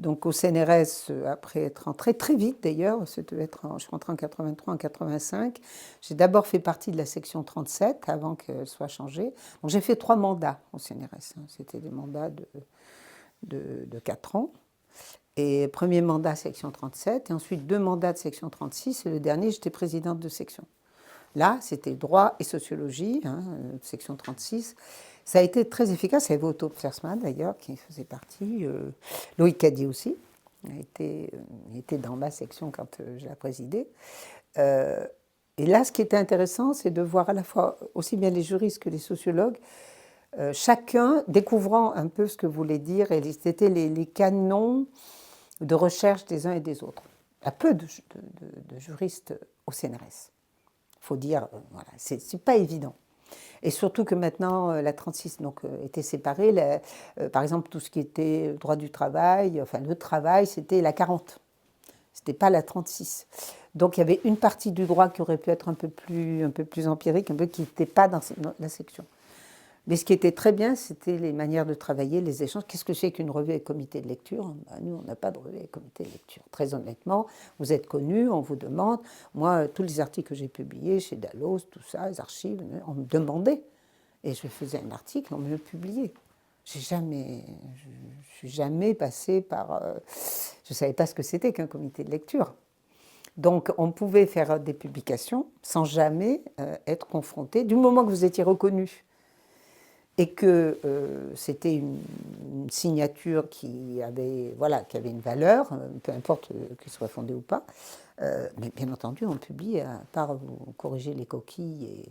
donc au CNRS, après être entrée très vite d'ailleurs, je suis rentrée en 83, en 85. J'ai d'abord fait partie de la section 37 avant qu'elle soit changée. Donc j'ai fait 3 mandats au CNRS. C'était des mandats de 4 ans. Et premier mandat section 37, et ensuite 2 mandats de section 36, et le dernier, j'étais présidente de section. Là, c'était droit et sociologie, section 36. Ça a été très efficace. Il y avait Otto Pfersman, d'ailleurs, qui faisait partie. Loïc Cadier aussi. Il était dans ma section quand je la présidais. Et là, ce qui était intéressant, c'est de voir à la fois aussi bien les juristes que les sociologues, chacun découvrant un peu ce que voulait dire, et c'était les canons de recherche des uns et des autres. Il y a peu de juristes au CNRS. Il faut dire, voilà, c'est pas évident. Et surtout que maintenant, la 36 était séparée. Par exemple, tout ce qui était droit du travail, enfin le travail, c'était la 40. C'était pas la 36. Donc il y avait une partie du droit qui aurait pu être un peu plus empirique, qui n'était pas dans la section. Mais ce qui était très bien, c'était les manières de travailler, les échanges. Qu'est-ce que c'est qu'une revue et comité de lecture? Nous, on n'a pas de revue et comité de lecture. Très honnêtement, vous êtes connus, on vous demande. Moi, tous les articles que j'ai publiés chez Dalloz, tout ça, les archives, on me demandait. Et je faisais un article, on me le publiait. Je ne suis jamais passée par... je ne savais pas ce que c'était qu'un comité de lecture. Donc, on pouvait faire des publications sans jamais être confronté. Du moment que vous étiez reconnu et que c'était une signature qui avait une valeur, peu importe qu'elle soit fondée ou pas. Mais bien entendu, on publie, à part vous corriger les coquilles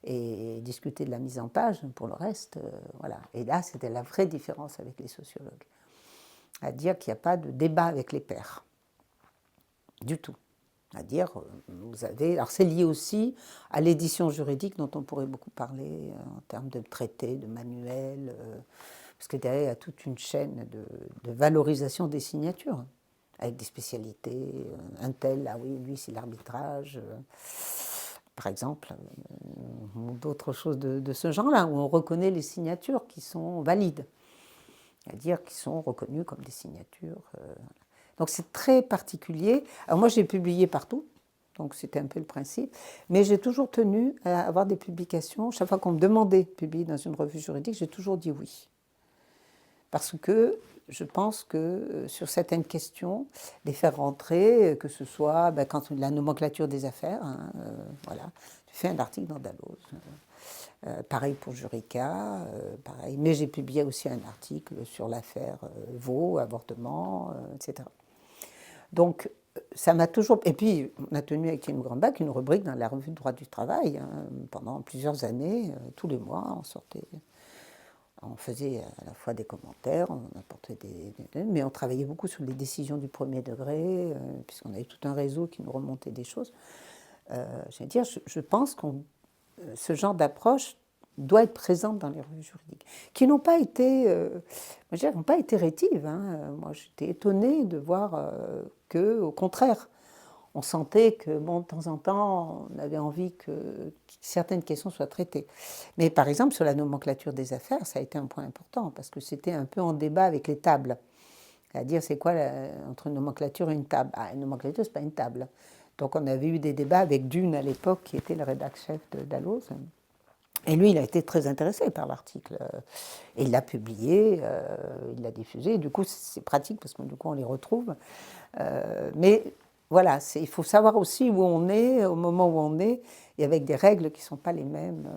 et discuter de la mise en page, pour le reste, voilà. Et là, c'était la vraie différence avec les sociologues. À dire qu'il n'y a pas de débat avec les pairs. Du tout. À dire, vous avez... Alors c'est lié aussi à l'édition juridique dont on pourrait beaucoup parler en termes de traités, de manuels, parce que derrière, il y a toute une chaîne de valorisation des signatures, avec des spécialités. Un tel, ah oui, lui c'est l'arbitrage, par exemple, ou d'autres choses de ce genre-là, où on reconnaît les signatures qui sont valides, c'est-à-dire qui sont reconnues comme des signatures... Donc c'est très particulier. Alors moi j'ai publié partout, donc c'était un peu le principe, mais j'ai toujours tenu à avoir des publications. Chaque fois qu'on me demandait de publier dans une revue juridique, j'ai toujours dit oui. Parce que je pense que sur certaines questions, les faire rentrer, que ce soit quand la nomenclature des affaires, voilà, j'ai fait un article dans Dalloz. Pareil pour Jurica, pareil. Mais j'ai publié aussi un article sur l'affaire Vaux, avortement, etc. Donc, ça m'a toujours... Et puis, on a tenu avec Kim Grambach une rubrique dans la revue de droit du travail. Pendant plusieurs années, tous les mois, on faisait à la fois des commentaires, on apportait mais on travaillait beaucoup sur les décisions du premier degré, puisqu'on avait tout un réseau qui nous remontait des choses. Je pense que ce genre d'approche doit être présente dans les revues juridiques, qui n'ont pas été, n'ont pas été rétives. Moi, j'étais étonnée de voir qu'au contraire, on sentait que, bon, de temps en temps, on avait envie que certaines questions soient traitées. Mais par exemple, sur la nomenclature des affaires, ça a été un point important, parce que c'était un peu en débat avec les tables. C'est-à-dire, c'est quoi entre une nomenclature et une table? Une nomenclature, ce n'est pas une table. Donc, on avait eu des débats avec Dune à l'époque, qui était le rédacteur-chef de Dalloz. Et lui, il a été très intéressé par l'article. Et il l'a publié, il l'a diffusé. Et du coup, c'est pratique parce que du coup, on les retrouve. Mais voilà, il faut savoir aussi où on est, au moment où on est, et avec des règles qui ne sont pas les mêmes.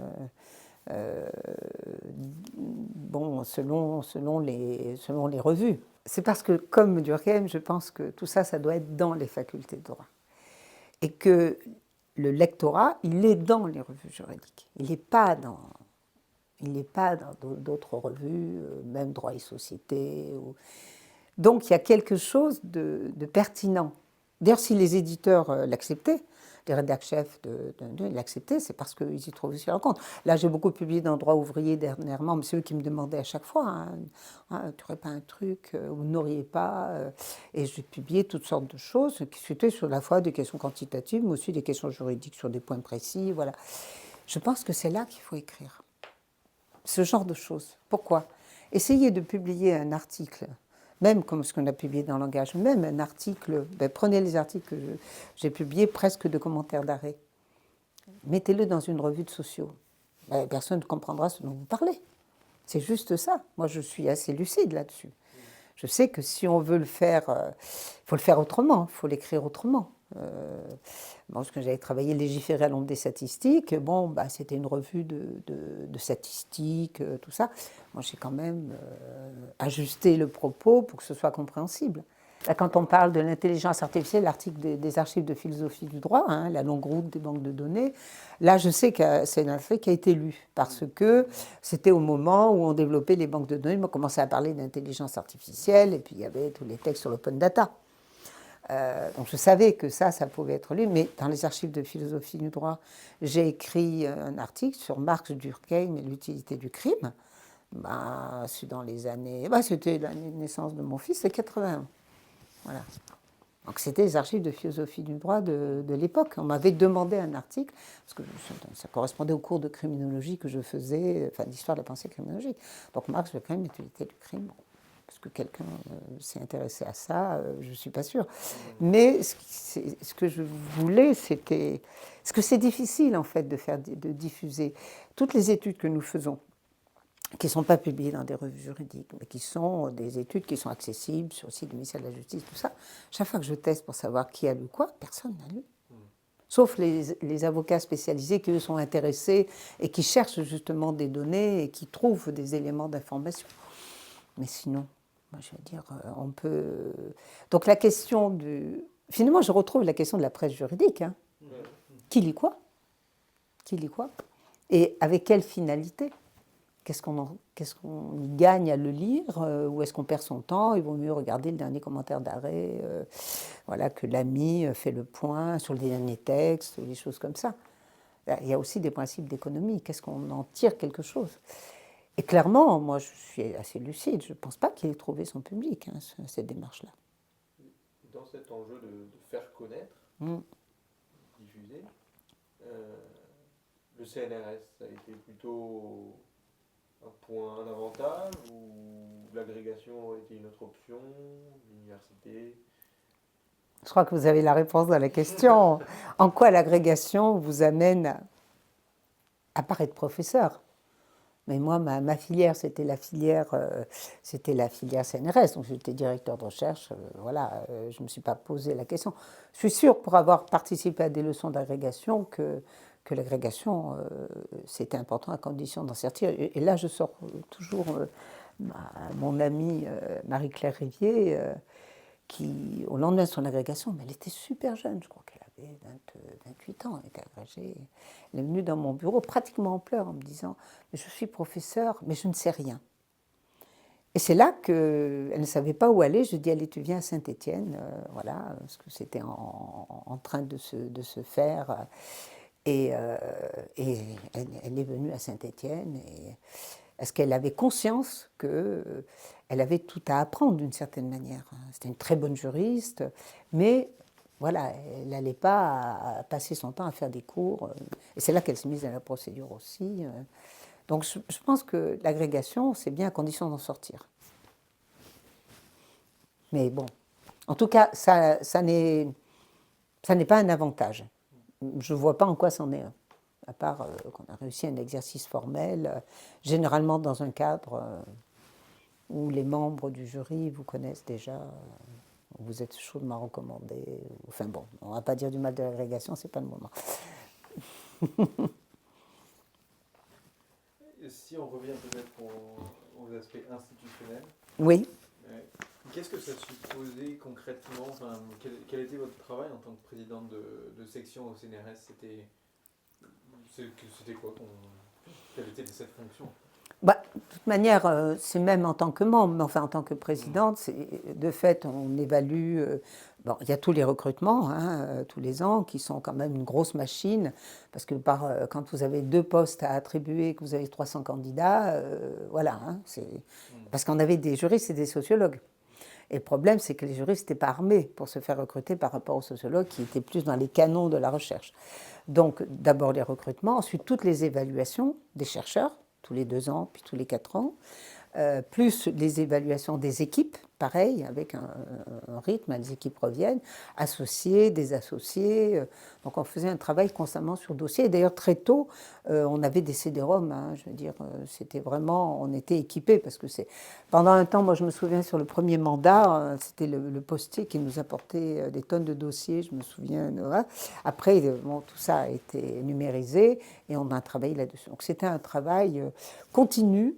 Bon, selon les revues. C'est parce que, comme Durkheim, je pense que tout ça, ça doit être dans les facultés de droit. Et que le lectorat, il est dans les revues juridiques. Il n'est pas dans d'autres revues, même Droit et Société. Donc il y a quelque chose de pertinent. D'ailleurs, si les éditeurs l'acceptaient, les rédacteurs-chefs l'acceptaient, c'est parce qu'ils y trouvaient aussi leur compte. Là, j'ai beaucoup publié dans Droit ouvrier dernièrement, mais c'est eux qui me demandaient à chaque fois, tu n'aurais pas un truc, vous n'auriez pas. Et j'ai publié toutes sortes de choses qui étaient sur la fois des questions quantitatives, mais aussi des questions juridiques sur des points précis. Voilà. Je pense que c'est là qu'il faut écrire. Ce genre de choses. Pourquoi? Essayer de publier un article même comme ce qu'on a publié dans Langage, même un article, prenez les articles que j'ai publiés, presque de commentaires d'arrêt. Mettez-le dans une revue de sociaux. Personne ne comprendra ce dont vous parlez. C'est juste ça. Moi, je suis assez lucide là-dessus. Je sais que si on veut le faire, il faut le faire autrement, il faut l'écrire autrement. Parce que j'avais travaillé légiférer à l'ombre des statistiques, c'était une revue de statistiques, tout ça. Moi, j'ai quand même ajusté le propos pour que ce soit compréhensible. Là, quand on parle de l'intelligence artificielle, l'article des archives de philosophie du droit, la longue route des banques de données, là, je sais que c'est un fait qui a été lu, parce que c'était au moment où on développait les banques de données, on commençait à parler d'intelligence artificielle, et puis il y avait tous les textes sur l'open data. Donc je savais que ça pouvait être lu, mais dans les archives de philosophie du droit, j'ai écrit un article sur Marx, Durkheim et l'utilité du crime. C'est dans les années... c'était l'année de naissance de mon fils, c'est 81. Voilà. Donc c'était les archives de philosophie du droit de l'époque. On m'avait demandé un article, parce que ça correspondait au cours de criminologie que je faisais, d'histoire de la pensée criminologique. Donc Marx, Durkheim, l'utilité du crime. Parce que quelqu'un s'est intéressé à ça, je ne suis pas sûre. Mais ce que je voulais, c'était... Parce que c'est difficile, en fait, de diffuser toutes les études que nous faisons, qui ne sont pas publiées dans des revues juridiques, mais qui sont des études qui sont accessibles sur le site du ministère de la Justice, tout ça. Chaque fois que je teste pour savoir qui a lu quoi, personne n'a lu. Sauf les avocats spécialisés qui, eux, sont intéressés et qui cherchent justement des données et qui trouvent des éléments d'information. Mais sinon... Moi, je veux dire, on peut... Donc la question du... Finalement, je retrouve la question de la presse juridique. Qui lit quoi? Qui lit quoi? Et avec quelle finalité? Qu'est-ce qu'on gagne à le lire? Ou est-ce qu'on perd son temps? Il vaut mieux regarder le dernier commentaire d'arrêt, que l'ami fait le point sur le dernier texte, ou des choses comme ça. Il y a aussi des principes d'économie. Qu'est-ce qu'on en tire quelque chose? Et clairement, moi, je suis assez lucide. Je ne pense pas qu'il ait trouvé son public, cette démarche-là. Dans cet enjeu de faire connaître, diffuser, le CNRS, ça a été plutôt un avantage ou l'agrégation a été une autre option, l'université? Je crois que vous avez la réponse à la question. En quoi l'agrégation vous amène à paraître professeur? Mais moi, ma filière, c'était la filière CNRS, donc j'étais directeur de recherche. Je ne me suis pas posé la question. Je suis sûre, pour avoir participé à des leçons d'agrégation, que l'agrégation, c'était important à condition d'en sortir. Et là, je sors toujours mon amie Marie-Claire Rivier, qui, au lendemain de son agrégation, mais elle était super jeune, je crois qu'elle avait 28 ans, elle était agrégée. Elle est venue dans mon bureau pratiquement en pleurs en me disant « Je suis professeure, mais je ne sais rien ». Et c'est là qu'elle ne savait pas où aller. Je dis « Allez, tu viens à Saint-Étienne », parce que c'était en train de se faire. Et elle est venue à Saint-Étienne. Est-ce qu'elle avait conscience qu'elle avait tout à apprendre d'une certaine manière? C'était une très bonne juriste, mais elle n'allait pas passer son temps à faire des cours. Et c'est là qu'elle s'est mise à la procédure aussi. Donc je pense que l'agrégation, c'est bien à condition d'en sortir. Mais bon, en tout cas, ça n'est pas un avantage. Je ne vois pas en quoi c'en est un. À part qu'on a réussi un exercice formel, généralement dans un cadre où les membres du jury vous connaissent déjà, vous êtes chaudement recommandés. Enfin bon, on ne va pas dire du mal de l'agrégation, ce n'est pas le moment. Si on revient peut-être aux aspects institutionnels. Oui. Qu'est-ce que ça supposait concrètement, quel était votre travail en tant que présidente de section au CNRS? C'était quoi? Quelle était cette fonction? De toute manière, c'est même en tant que membre, mais enfin en tant que présidente, de fait, on évalue. Il y a tous les recrutements, tous les ans, qui sont quand même une grosse machine, parce que quand vous avez 2 postes à attribuer, que vous avez 300 candidats, parce qu'on avait des juristes et des sociologues. Et le problème, c'est que les juristes n'étaient pas armés pour se faire recruter par rapport aux sociologues qui étaient plus dans les canons de la recherche. Donc, d'abord les recrutements, ensuite toutes les évaluations des chercheurs, tous les 2 ans, puis tous les 4 ans. plus les évaluations des équipes, pareil, avec un rythme, les équipes reviennent, associés, désassociés. Donc on faisait un travail constamment sur dossier. Et d'ailleurs, très tôt, on avait des CD-ROM, hein, je veux dire, c'était vraiment, on était équipés, parce que c'est... Pendant un temps, moi je me souviens, sur le premier mandat, c'était le postier qui nous apportait des tonnes de dossiers, je me souviens. Voilà. Après, bon, tout ça a été numérisé, et on a travaillé là-dessus. Donc c'était un travail continu,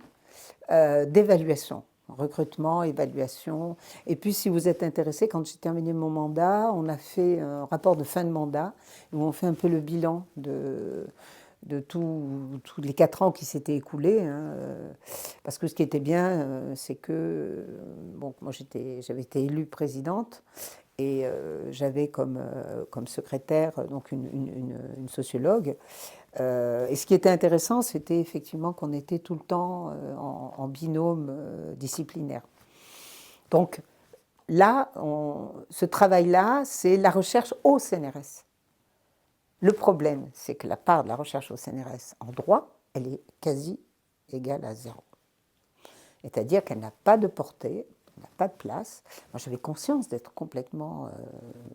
d'évaluation, recrutement, évaluation. Et puis, si vous êtes intéressé, quand j'ai terminé mon mandat, on a fait un rapport de fin de mandat où on fait un peu le bilan de tous les 4 ans qui s'étaient écoulés. Hein, parce que ce qui était bien, c'est que bon, moi j'avais été élue présidente. Et j'avais comme secrétaire donc une sociologue. Et ce qui était intéressant, c'était effectivement qu'on était tout le temps en binôme disciplinaire. Donc là, ce travail-là, c'est la recherche au CNRS. Le problème, c'est que la part de la recherche au CNRS en droit, elle est quasi égale à 0. C'est-à-dire qu'elle n'a pas de portée, elle n'a pas de place. Moi, j'avais conscience d'être complètement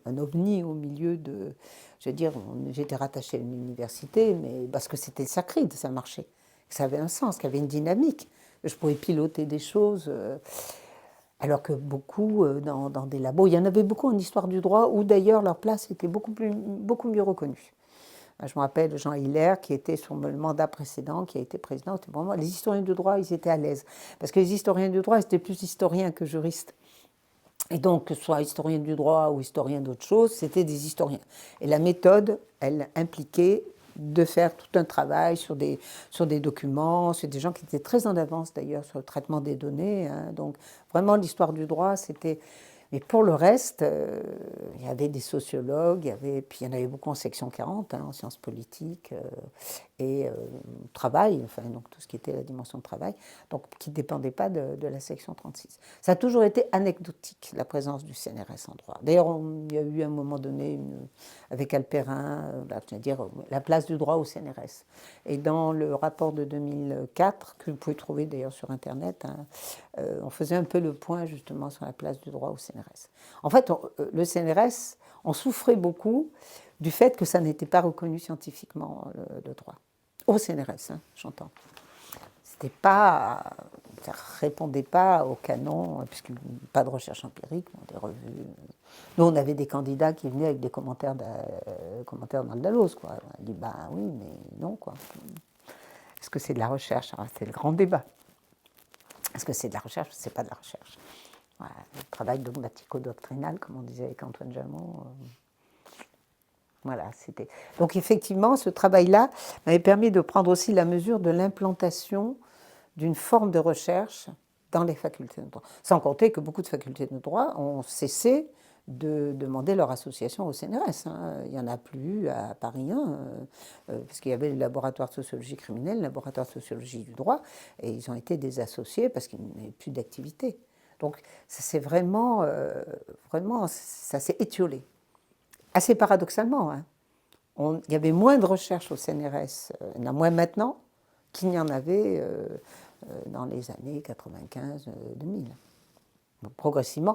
un ovni au milieu de... Je veux dire, j'étais rattachée à une université, mais parce que c'était sacré, ça marchait. Ça avait un sens, qu'il y avait une dynamique. Je pouvais piloter des choses, alors que beaucoup dans des labos... Il y en avait beaucoup en histoire du droit, où d'ailleurs leur place était beaucoup mieux reconnue. Je me rappelle Jean Hiller, qui était sur le mandat précédent, qui a été président. Vraiment, les historiens du droit, ils étaient à l'aise. Parce que les historiens du droit, ils étaient plus historiens que juristes. Et donc, que ce soit historien du droit ou historien d'autre chose, c'était des historiens. Et la méthode, elle impliquait de faire tout un travail sur des documents, sur des gens qui étaient très en avance d'ailleurs sur le traitement des données. Hein. Donc, vraiment, l'histoire du droit, c'était... Mais pour le reste, il y avait des sociologues, puis il y en avait beaucoup en section 40, hein, en sciences politiques et travail, enfin, donc tout ce qui était la dimension de travail, donc qui ne dépendait pas de la section 36. Ça a toujours été anecdotique, la présence du CNRS en droit. D'ailleurs, il y a eu à un moment donné, avec Alperin, c'est-à-dire la place du droit au CNRS. Et dans le rapport de 2004, que vous pouvez trouver d'ailleurs sur Internet, hein, on faisait un peu le point justement sur la place du droit au CNRS. En fait, le CNRS, on souffrait beaucoup du fait que ça n'était pas reconnu scientifiquement, le droit. Au CNRS, hein, j'entends. C'était pas, ça ne répondait pas au canon, puisqu'il n'y a pas de recherche empirique, des revues. Nous, on avait des candidats qui venaient avec des commentaires dans le Dalloz, quoi. On a dit, bah oui, mais non, quoi. Est-ce que c'est de la recherche? C'est le grand débat. Est-ce que c'est de la recherche ou c'est pas de la recherche? Voilà, le travail dogmatico-doctrinal, comme on disait avec Antoine Jamot. Voilà, c'était. Donc effectivement, ce travail-là m'avait permis de prendre aussi la mesure de l'implantation d'une forme de recherche dans les facultés de droit. Sans compter que beaucoup de facultés de droit ont cessé de demander leur association au CNRS. Hein. Il n'y en a plus à Paris 1, parce qu'il y avait le laboratoire de sociologie criminelle, le laboratoire de sociologie du droit, et ils ont été désassociés parce qu'il n'y avait plus d'activité. Donc ça s'est vraiment, ça s'est étiolé. Assez paradoxalement, hein. Il y avait moins de recherche au CNRS, il y en a moins maintenant qu'il n'y en avait dans les années 95-2000. Donc progressivement,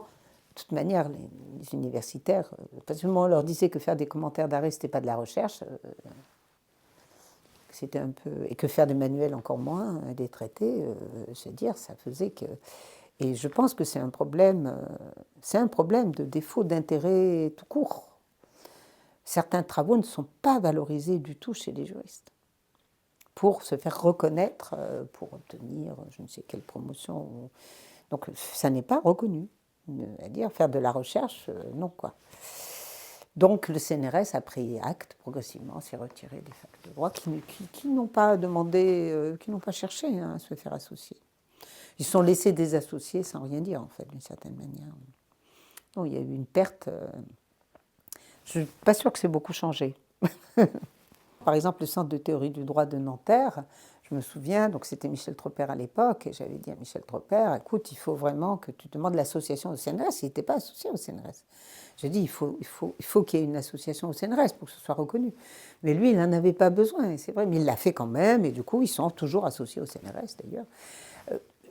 de toute manière, les universitaires, parce que on leur disait que faire des commentaires d'arrêt, ce n'était pas de la recherche, c'était un peu, et que faire des manuels encore moins, des traités, je veux dire, ça faisait que... Et je pense que c'est un problème de défaut d'intérêt tout court. Certains travaux ne sont pas valorisés du tout chez les juristes pour se faire reconnaître, pour obtenir je ne sais quelle promotion. Donc ça n'est pas reconnu. C'est-à-dire faire de la recherche, non quoi. Donc le CNRS a pris acte progressivement, s'est retiré des facs de droit qui n'ont pas demandé, qui n'ont pas cherché à se faire associer. Ils sont laissés désassocier sans rien dire en fait, d'une certaine manière. Donc il y a eu une perte. Je ne suis pas sûre que c'est beaucoup changé. Par exemple, le Centre de théorie du droit de Nanterre, je me souviens, donc c'était Michel Tropper à l'époque, et j'avais dit à Michel Tropper, écoute, il faut vraiment que tu demandes l'association au CNRS. Il n'était pas associé au CNRS. J'ai dit, il faut qu'il y ait une association au CNRS pour que ce soit reconnu. Mais lui, il n'en avait pas besoin, c'est vrai, mais il l'a fait quand même, et du coup, ils sont toujours associés au CNRS d'ailleurs.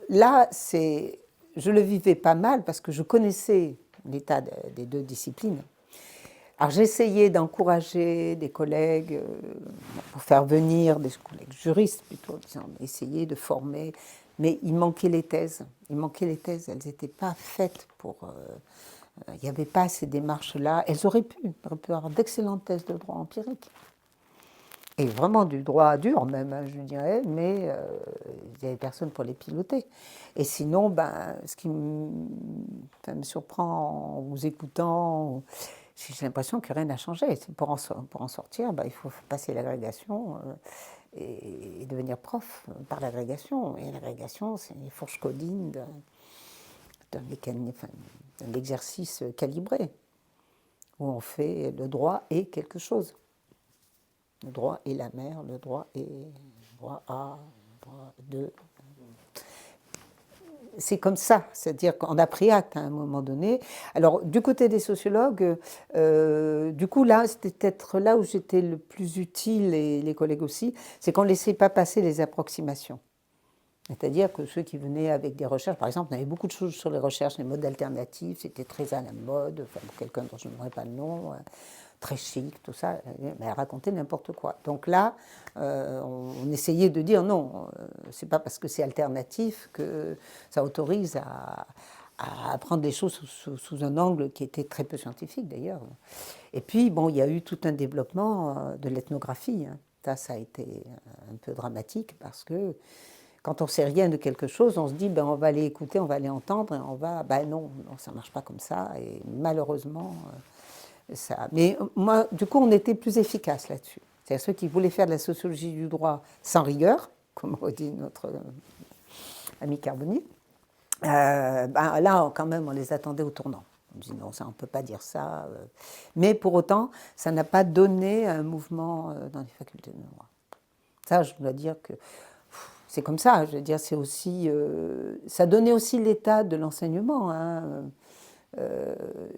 là, je le vivais pas mal parce que je connaissais l'état des deux disciplines. Alors j'essayais d'encourager des collègues pour faire venir des collègues juristes plutôt, disons, essayer de former, mais il manquait les thèses. Il manquait les thèses, elles n'étaient pas faites pour. Il n'y avait pas ces démarches-là. Elles auraient pu avoir d'excellentes thèses de droit empirique. Et vraiment du droit dur même, hein, je dirais, mais il n'y avait personne pour les piloter. Et sinon, ben, ce qui me surprend en vous écoutant, j'ai l'impression que rien n'a changé. Pour en sortir, ben, il faut passer l'agrégation et devenir prof par l'agrégation. Et l'agrégation, c'est une fourche codine d'un exercice calibré, où on fait le droit et quelque chose. Le droit est la mer, le droit est droit A, droit 2. C'est comme ça, c'est-à-dire qu'on a pris acte à un moment donné. Alors, du côté des sociologues, du coup, là, c'était peut-être là où j'étais le plus utile, et les collègues aussi, c'est qu'on ne laissait pas passer les approximations. C'est-à-dire que ceux qui venaient avec des recherches, par exemple, on avait beaucoup de choses sur les recherches, les modes alternatifs, c'était très à la mode, enfin, pour quelqu'un dont je n'aurais pas le nom, très chic, tout ça, mais elle racontait n'importe quoi. Donc là, on essayait de dire non, c'est pas parce que c'est alternatif que ça autorise à prendre les choses sous un angle qui était très peu scientifique d'ailleurs. Et puis, bon, il y a eu tout un développement de l'ethnographie. Hein. Ça a été un peu dramatique parce que quand on ne sait rien de quelque chose, on se dit ben, on va aller écouter, on va aller entendre, et on va. Ben non, ça ne marche pas comme ça. Et malheureusement, ça. Mais moi, du coup, on était plus efficace là-dessus. C'est-à-dire ceux qui voulaient faire de la sociologie du droit sans rigueur, comme aurait dit notre ami Carboni, ben là, quand même, on les attendait au tournant. On dit non, ça, on ne peut pas dire ça. Mais pour autant, ça n'a pas donné un mouvement dans les facultés de droit. Ça, je dois dire que c'est comme ça. Je veux dire, c'est aussi, ça donnait aussi l'état de l'enseignement. Hein.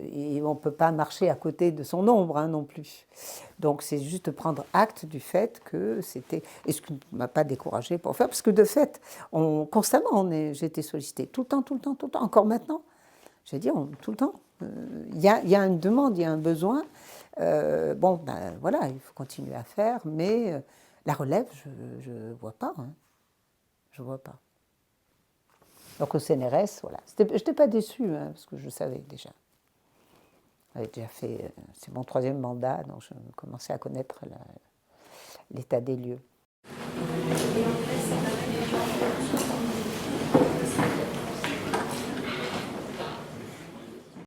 Et on ne peut pas marcher à côté de son ombre hein, non plus. Donc c'est juste prendre acte du fait que c'était... Et ce qui ne m'a pas découragée pour faire, parce que de fait, constamment, j'ai été sollicitée, tout le temps, tout le temps, tout le temps, encore maintenant. Je veux dire, tout le temps. Il y a une demande, il y a un besoin. Bon, ben voilà, il faut continuer à faire, mais la relève, je ne vois pas. Hein. Je ne vois pas. Donc au CNRS, voilà. Je n'étais pas déçue, hein, parce que je savais déjà. J'avais déjà fait, c'est mon 3e mandat, donc je commençais à connaître l'état des lieux. Et en fait,